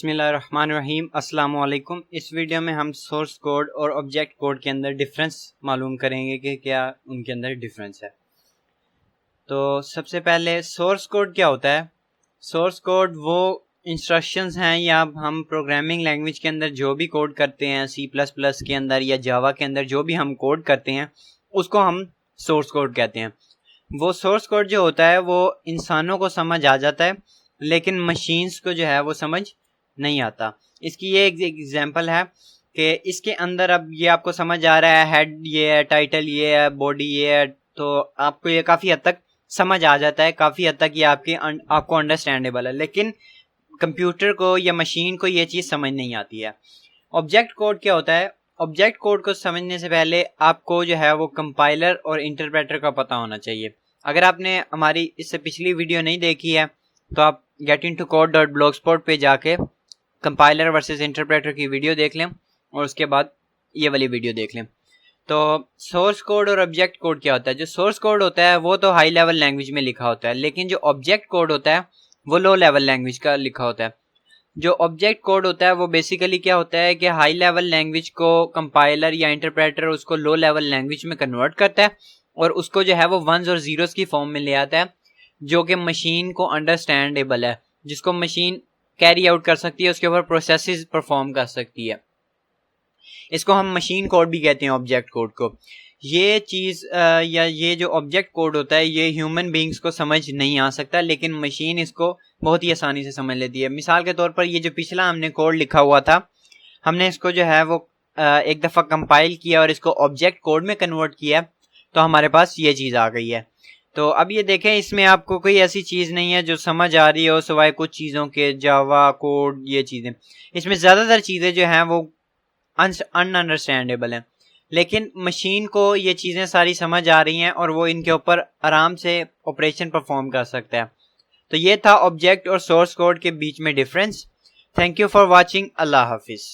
बिस्मिल्लाहिर्रहमानिर्रहीम अस्सलाम वालेकुम। इस वीडियो में हम सोर्स कोड और ऑब्जेक्ट कोड के अंदर डिफरेंस मालूम करेंगे कि क्या उनके अंदर डिफरेंस है। तो सबसे पहले सोर्स कोड क्या होता है। सोर्स कोड वो इंस्ट्रक्शंस हैं या हम प्रोग्रामिंग लैंग्वेज के अंदर जो भी कोड करते हैं, C++ के अंदर या जावा के अंदर जो भी हम कोड करते हैं उसको हम सोर्स कोड कहते हैं। वो सोर्स कोड जो होता है वो इंसानों को समझ आ जाता है, लेकिन मशीन्स को जो है वो समझ नहीं आता। इसकी ये एक एग्जांपल है कि इसके अंदर अब ये आपको समझ आ रहा है, हेड ये है, टाइटल ये है, बॉडी ये है, तो आपको ये काफ़ी हद तक समझ आ जाता है, काफ़ी हद तक ये आपको अंडरस्टैंडेबल है। लेकिन कंप्यूटर को या मशीन को ये चीज़ समझ नहीं आती है। ऑब्जेक्ट कोड क्या होता है। ऑब्जेक्ट कोड को समझने से पहले आपको जो है वो कंपाइलर और इंटरप्रेटर का पता होना चाहिए। अगर आपने हमारी इससे पिछली वीडियो नहीं देखी है तो आप getintoCode.blogspot पे जाके कंपाइलर वर्सेस इंटरप्रेटर की वीडियो देख लें और उसके बाद ये वाली वीडियो देख लें। तो सोर्स कोड और ऑब्जेक्ट कोड क्या होता है। जो सोर्स कोड होता है वो तो हाई लेवल लैंग्वेज में लिखा होता है, लेकिन जो ऑब्जेक्ट कोड होता है वो लो लेवल लैंग्वेज का लिखा होता है। जो ऑब्जेक्ट कोड होता है वो बेसिकली क्या होता है कि हाई लेवल लैंग्वेज को कंपाइलर या इंटरप्रेटर उसको लो लेवल लैंग्वेज में कन्वर्ट करता है और उसको जो है वो वंस और जीरोस की फॉर्म में ले आता है, जो कि मशीन को अंडरस्टैंडेबल है, जिसको मशीन कैरी आउट कर सकती है, उसके ऊपर प्रोसेसेस परफॉर्म कर सकती है। इसको हम मशीन कोड भी कहते हैं ऑब्जेक्ट कोड को। ये चीज़ या ये जो ऑब्जेक्ट कोड होता है ये ह्यूमन बींग्स को समझ नहीं आ सकता, लेकिन मशीन इसको बहुत ही आसानी से समझ लेती है। मिसाल के तौर पर ये जो पिछला हमने कोड लिखा हुआ था, हमने इसको जो है वो एक दफ़ा कंपाइल किया और इसको ऑब्जेक्ट कोड में कन्वर्ट किया तो हमारे पास ये चीज़ आ गई है। तो अब ये देखें, इसमें आपको कोई ऐसी चीज़ नहीं है जो समझ आ रही हो सिवाय कुछ चीज़ों के, जावा कोड ये चीज़ें। इसमें ज़्यादातर चीज़ें जो हैं वो अनअंडरस्टैंडेबल हैं, लेकिन मशीन को ये चीज़ें सारी समझ आ रही हैं और वो इनके ऊपर आराम से ऑपरेशन परफॉर्म कर सकता है। तो ये था ऑब्जेक्ट और सोर्स कोड के बीच में difference. Thank you for watching. अल्लाह हाफिज़।